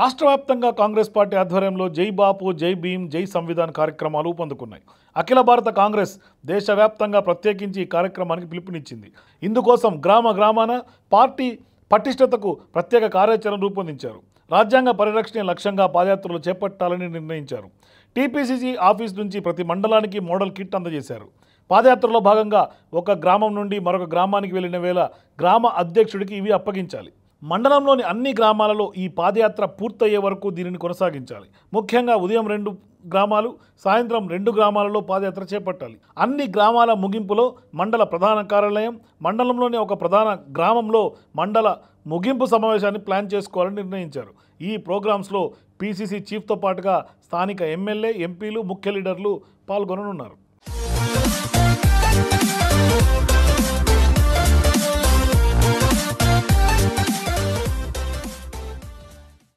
రాష్ట్ర వ్యాప్తంగా కాంగ్రెస్ పార్టీ ఆధ్వర్యంలో జై బాపు, జై భీమ్, జై సంవిధాన్ కార్యక్రమాలు ఊపందుకున్నాయి. అఖిల భారత కాంగ్రెస్ దేశవ్యాప్తంగా ప్రత్యేకించి ఈ కార్యక్రమానికి పిలుపునిచ్చింది. ఇందుకోసం గ్రామాన పార్టీ పటిష్టతకు ప్రత్యేక కార్యాచరణ రూపొందించారు. రాజ్యాంగ పరిరక్షణ లక్ష్యంగా పాదయాత్రలు చేపట్టాలని నిర్ణయించారు. టీపీసీసీ ఆఫీస్ నుంచి ప్రతి మండలానికి మోడల్ కిట్ అందజేశారు. పాదయాత్రలో భాగంగా ఒక గ్రామం నుండి మరొక గ్రామానికి వెళ్లిన వేళ గ్రామ అధ్యక్షుడికి ఇవి అప్పగించాలి. మండలంలోని అన్ని గ్రామాలలో ఈ పాదయాత్ర పూర్తయ్యే వరకు దీనిని కొనసాగించాలి. ముఖ్యంగా ఉదయం 2 గ్రామాలు, సాయంత్రం 2 గ్రామాలలో పాదయాత్ర చేపట్టాలి. అన్ని గ్రామాల ముగింపులో మండల ప్రధాన కార్యాలయం, మండలంలోని ఒక ప్రధాన గ్రామంలో మండల ముగింపు సమావేశాన్ని ప్లాన్ చేసుకోవాలని నిర్ణయించారు. ఈ ప్రోగ్రామ్స్లో పీసీసీ చీఫ్తో పాటుగా స్థానిక ఎమ్మెల్యే, ఎంపీలు, ముఖ్య లీడర్లు పాల్గొననున్నారు.